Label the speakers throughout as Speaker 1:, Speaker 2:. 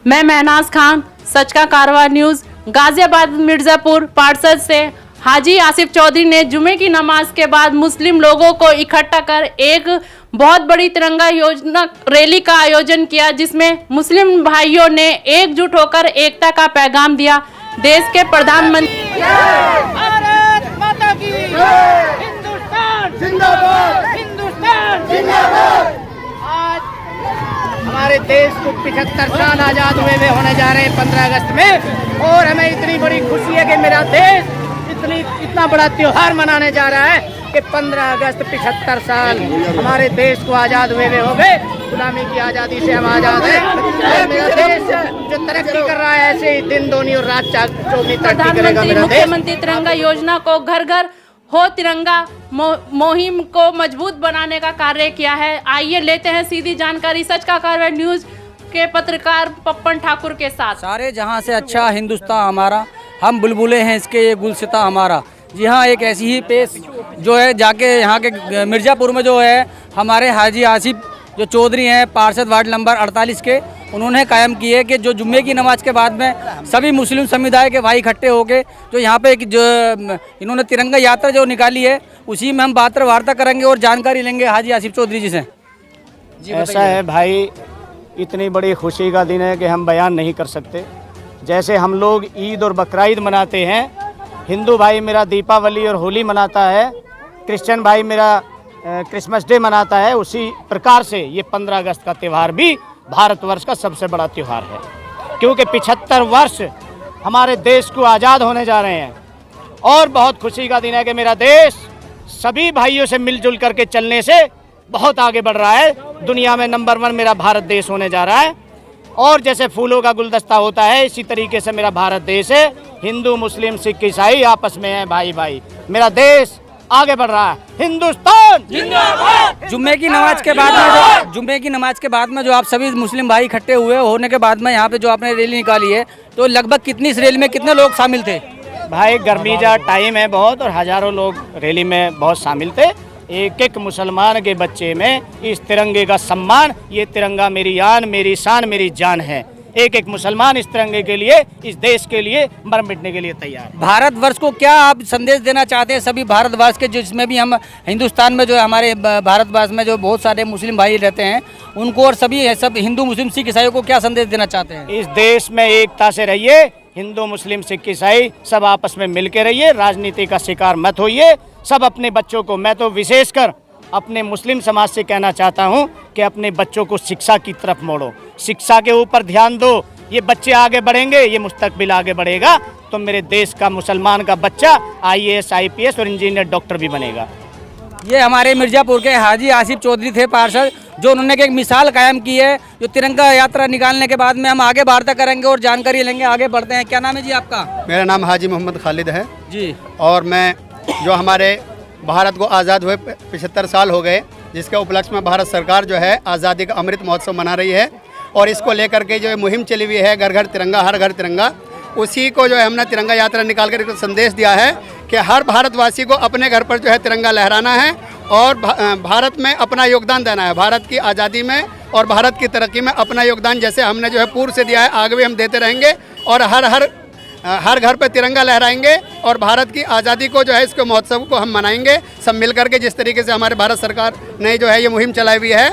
Speaker 1: मैं महनाज खान, सच का कारवां न्यूज, गाजियाबाद मिर्जापुर पार्षद से हाजी आसिफ चौधरी ने जुमे की नमाज के बाद मुस्लिम लोगों को इकट्ठा कर एक बहुत बड़ी तिरंगा योजना रैली का आयोजन किया, जिसमें मुस्लिम भाइयों ने एकजुट होकर एकता का पैगाम दिया। देश के प्रधानमंत्री
Speaker 2: भारत माता की हिंदुस्तान जिंदाबाद, हिंदुस्तान जिंदाबाद। आज हमारे देश को 75 साल आजाद हुए होने जा रहे हैं 15 अगस्त में, और हमें इतनी बड़ी खुशी है कि मेरा देश इतना बड़ा त्योहार मनाने जा रहा है कि 15 अगस्त 75 साल हमारे देश को आजाद हुए हो गए। गुलामी की आज़ादी से हम आज़ाद हैं और मेरा देश जो तरक्की कर रहा है ऐसे ही दिन दोनी और रात चौगनी तरक्की करेगा मेरा देश।
Speaker 1: मुख्यमंत्री तिरंगा योजना को घर घर हो तिरंगा मुहिम को मजबूत बनाने का कार्य किया है। आइए लेते हैं सीधी जानकारी सच का कारवां न्यूज के पत्रकार पप्पन ठाकुर के साथ।
Speaker 3: सारे जहां से अच्छा हिंदुस्तान हमारा, हम बुलबुले हैं इसके, ये गुलसिता हमारा। जी हाँ, एक ऐसी ही पेश जो है जाके यहाँ के मिर्ज़ापुर में जो है हमारे हाजी आसिफ जो चौधरी हैं पार्षद वार्ड नंबर 48 के, उन्होंने कायम की है कि जो जुम्मे की नमाज के बाद में सभी मुस्लिम समुदाय के भाई इकट्ठे होके जो यहाँ पे जो इन्होंने तिरंगा यात्रा जो निकाली है उसी में हम वार्ता करेंगे और जानकारी लेंगे हाजी आसिफ चौधरी जी से।
Speaker 2: जी ऐसा है भाई, इतनी बड़ी खुशी का दिन है कि हम बयान नहीं कर सकते। जैसे हम लोग ईद और बकरीद मनाते हैं, हिंदू भाई मेरा दीपावली और होली मनाता है, क्रिश्चियन भाई मेरा क्रिसमस डे मनाता है, उसी प्रकार से ये 15 अगस्त का त्यौहार भी भारतवर्ष का सबसे बड़ा त्यौहार है, क्योंकि 75 वर्ष हमारे देश को आज़ाद होने जा रहे हैं। और बहुत खुशी का दिन है कि मेरा देश सभी भाइयों से मिलजुल करके चलने से बहुत आगे बढ़ रहा है। दुनिया में नंबर 1 मेरा भारत देश होने जा रहा है। और जैसे फूलों का गुलदस्ता होता है, इसी तरीके से मेरा भारत देश है। हिंदू मुस्लिम सिख ईसाई आपस में है भाई भाई। मेरा देश आगे बढ़ रहा है। हिंदुस्तान जिंदाबाद।
Speaker 3: जुम्मे की नमाज के बाद में जो आप सभी मुस्लिम भाई इकट्ठे हुए होने के बाद में यहाँ पे जो आपने रैली निकाली है, तो लगभग कितनी इस रैली में कितने लोग शामिल थे?
Speaker 2: भाई गर्मी का टाइम है बहुत, और हजारों लोग रैली में बहुत शामिल थे। एक एक मुसलमान के बच्चे में इस तिरंगे का सम्मान, ये तिरंगा मेरी आन मेरी शान मेरी जान है। एक एक मुसलमान इस तिरंगे के लिए, इस देश के लिए मर मिटने के लिए तैयार है।
Speaker 3: भारतवर्ष को क्या आप संदेश देना चाहते हैं सभी भारतवर्ष के, जिसमें भी हम हिंदुस्तान में जो है हमारे भारतवर्ष में जो बहुत सारे मुस्लिम भाई रहते हैं उनको, और सभी सब हिंदू मुस्लिम सिख ईसाइयों को क्या संदेश देना चाहते हैं?
Speaker 2: इस देश में एकता से रहिए, हिंदू मुस्लिम सिख ईसाई सब आपस में मिल के रहिए, राजनीति का शिकार मत होइए। सब अपने बच्चों को, मैं तो विशेषकर अपने मुस्लिम समाज से कहना चाहता हूं कि अपने बच्चों को शिक्षा की तरफ मोड़ो, शिक्षा के ऊपर ध्यान दो। ये बच्चे आगे बढ़ेंगे, ये मुस्तकबिल आगे बढ़ेगा, तो मेरे देश का मुसलमान का बच्चा IAS IPS और इंजीनियर डॉक्टर भी बनेगा।
Speaker 3: ये हमारे मिर्ज़ापुर के हाजी आसिफ चौधरी थे पार्षद, जो उन्होंने एक मिसाल कायम की है। जो तिरंगा यात्रा निकालने के बाद में हम आगे वार्ता करेंगे और जानकारी लेंगे, आगे बढ़ते हैं। क्या नाम है जी आपका?
Speaker 4: मेरा नाम हाजी मोहम्मद खालिद है
Speaker 3: जी।
Speaker 4: और मैं जो हमारे भारत को आज़ाद हुए 75 साल हो गए, जिसके उपलक्ष्य में भारत सरकार जो है आज़ादी का अमृत महोत्सव मना रही है, और इसको लेकर के जो मुहिम चली हुई है घर घर तिरंगा हर घर तिरंगा, उसी को जो है हमने तिरंगा यात्रा निकाल कर एक संदेश दिया है कि हर भारतवासी को अपने घर पर जो है तिरंगा लहराना है और भारत में अपना योगदान देना है। भारत की आज़ादी में और भारत की तरक्की में अपना योगदान जैसे हमने जो है पूर्व से दिया है, आगे भी हम देते रहेंगे और हर घर पे तिरंगा लहराएंगे और भारत की आज़ादी को जो है इसके महोत्सव को हम मनाएंगे सब मिल करके। जिस तरीके से हमारे भारत सरकार ने जो है ये मुहिम चलाई हुई है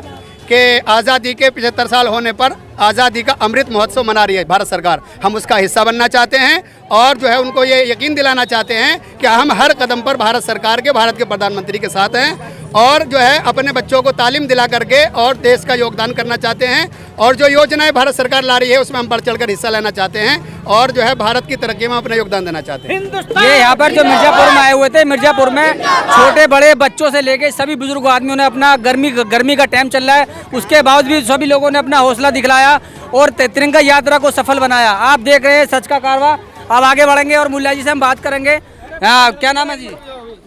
Speaker 4: कि आज़ादी के 75 साल होने पर आज़ादी का अमृत महोत्सव मना रही है भारत सरकार, हम उसका हिस्सा बनना चाहते हैं और जो है उनको ये यकीन दिलाना चाहते हैं कि हम हर कदम पर भारत सरकार के, भारत के प्रधानमंत्री के साथ हैं और जो है अपने बच्चों को तालीम दिला करके और देश का योगदान करना चाहते हैं। और जो योजनाएं भारत सरकार ला रही है उसमें हम बढ़ चढ़कर हिस्सा लेना चाहते हैं और जो है भारत की तरक्की में अपना योगदान देना चाहते हैं।
Speaker 3: ये यहाँ पर जो मिर्ज़ापुर में आए हुए थे, मिर्ज़ापुर में छोटे बड़े बच्चों से लेके सभी बुजुर्ग आदमियों ने अपना गर्मी का टाइम चल रहा है, उसके बावजूद भी सभी लोगों ने अपना हौसला दिखलाया और तिरंगा यात्रा को सफल बनाया। आप देख रहे हैं सच का कारवां। अब आगे बढ़ेंगे और मुल्ला जी से हम बात करेंगे। क्या नाम है जी?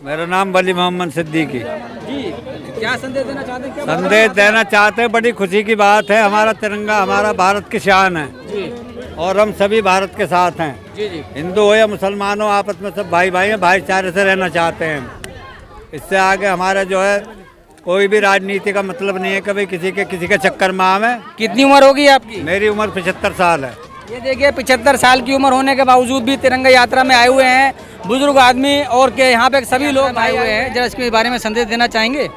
Speaker 5: मेरा नाम वली मोहम्मद सिद्दीकी
Speaker 3: जी। क्या संदेश देना चाहते हैं?
Speaker 5: संदेश देना चाहते हैं, बड़ी खुशी की बात है। हमारा तिरंगा हमारा भारत की शान है
Speaker 3: जी।
Speaker 5: और हम सभी भारत के साथ हैं
Speaker 3: जी जी।
Speaker 5: हिंदू हो या मुसलमान हो, आपस में सब भाई भाई हैं, भाईचारे से रहना चाहते हैं। इससे आगे हमारे जो है कोई भी राजनीति का मतलब नहीं है, कभी किसी के चक्कर में आवे।
Speaker 3: कितनी उम्र होगी आपकी?
Speaker 5: मेरी उम्र 75 साल है।
Speaker 3: ये देखिए 75 साल की उम्र होने के बावजूद भी तिरंगा यात्रा में आए हुए हैं बुजुर्ग आदमी, और के यहाँ पे सभी लोग आए हुए हैं। जरा इसके बारे में संदेश देना चाहेंगे?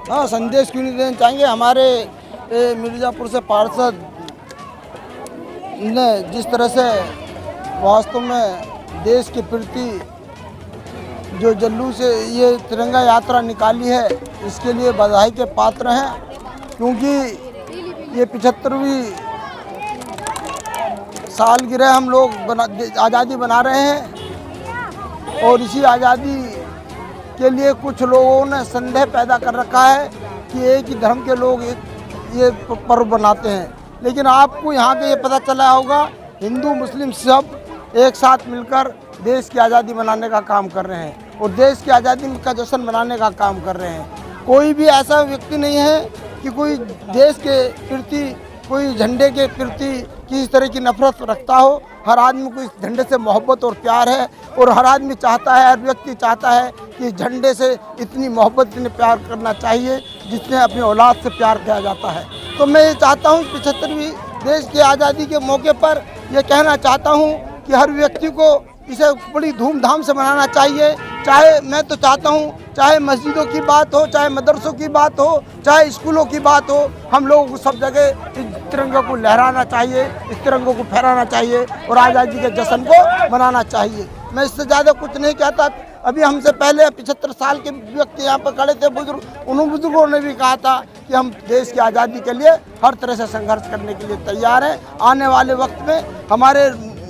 Speaker 6: हाँ, संदेश क्यों नहीं देना चाहेंगे। हमारे मिर्ज़ापुर से पार्षद ने जिस तरह से वास्तव में देश के प्रति जो जुलूस से ये तिरंगा यात्रा निकाली है, इसके लिए बधाई के पात्र हैं, क्योंकि ये 75वीं सालगिरह हम लोग आज़ादी बना रहे हैं। और इसी आज़ादी के लिए कुछ लोगों ने संदेह पैदा कर रखा है कि एक ही धर्म के लोग ये पर्व बनाते हैं, लेकिन आपको यहाँ के ये पता चला होगा हिंदू मुस्लिम सब एक साथ मिलकर देश की आज़ादी मनाने का काम कर रहे हैं और देश की आज़ादी का जश्न मनाने का काम कर रहे हैं। कोई भी ऐसा व्यक्ति नहीं है कि कोई देश के प्रति, कोई झंडे के प्रति किसी तरह की नफरत रखता हो। हर आदमी को इस झंडे से मोहब्बत और प्यार है, और हर आदमी चाहता है, हर व्यक्ति चाहता है कि झंडे से इतनी मोहब्बत, इतने प्यार करना चाहिए जितने अपनी औलाद से प्यार किया जाता है। तो मैं ये चाहता हूँ 75वीं देश की आज़ादी के मौके पर ये कहना चाहता हूँ कि हर व्यक्ति को इसे बड़ी धूमधाम से मनाना चाहिए। चाहे मैं तो चाहता हूँ चाहे मस्जिदों की बात हो, चाहे मदरसों की बात हो, चाहे स्कूलों की बात हो, हम लोगों को सब जगह इस तिरंगे को लहराना चाहिए, इस तिरंगे को फहराना चाहिए और आज़ादी के जश्न को मनाना चाहिए। मैं इससे ज़्यादा कुछ नहीं कहता। अभी हमसे पहले 75 साल के व्यक्ति यहाँ पर खड़े थे, बुजुर्ग, उन बुजुर्गों ने भी कहा था कि हम देश की आज़ादी के लिए हर तरह से संघर्ष करने के लिए तैयार हैं। आने वाले वक्त में हमारे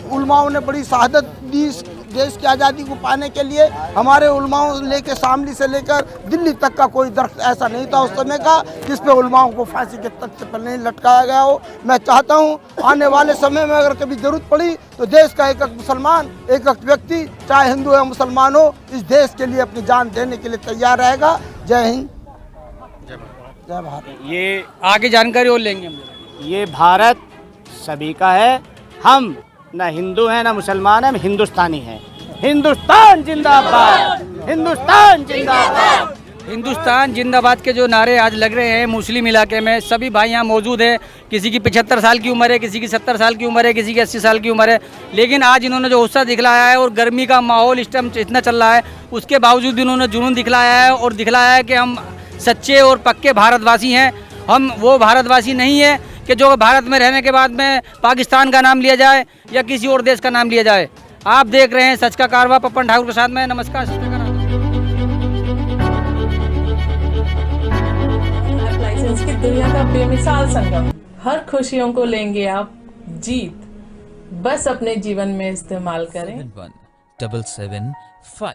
Speaker 6: उलमाओं ने बड़ी शहादत दी देश की आज़ादी को पाने के लिए। हमारे उलमाओं लेके शामली से लेकर दिल्ली तक का कोई दरख्त ऐसा नहीं था उस समय का जिस पे उलमाओं को फांसी के तख्ते पर नहीं लटकाया गया हो। मैं चाहता हूँ आने वाले समय में अगर कभी जरूरत पड़ी तो देश का एक एक मुसलमान, एक एक व्यक्ति, चाहे हिंदू या मुसलमान हो, इस देश के लिए अपनी जान देने के लिए तैयार रहेगा। जय हिंद, जय भारत।
Speaker 2: ये
Speaker 3: आगे जानकारी और लेंगे हम।
Speaker 2: ये भारत सभी का है। हम ना हिंदू हैं ना मुसलमान हैं, हम हिंदुस्तानी हैं। हिंदुस्तान जिंदाबाद, हिंदुस्तान जिंदाबाद।
Speaker 3: हिंदुस्तान जिंदाबाद के जो नारे आज लग रहे हैं मुस्लिम इलाके में, सभी भाई यहाँ मौजूद हैं। किसी की 75 साल की उम्र है, किसी की 70 साल की उम्र है, किसी की 80 साल की उम्र है, लेकिन आज इन्होंने जो उत्साह दिखलाया है और गर्मी का माहौल इस टाइम इतना चल रहा है, उसके बावजूद इन्होंने जुनून दिखलाया है और दिखलाया है कि हम सच्चे और पक्के भारतवासी हैं। हम वो भारतवासी नहीं है कि जो भारत में रहने के बाद में पाकिस्तान का नाम लिया जाए या किसी और देश का नाम लिया जाए। आप देख रहे हैं सच का कारवा, पप्पन ठाकुर के साथ में। नमस्कार।
Speaker 7: लाइसेंस की दुनिया का बेमिसाल संगम, हर खुशियों को लेंगे आप जीत, बस अपने जीवन में इस्तेमाल करें।
Speaker 8: 71775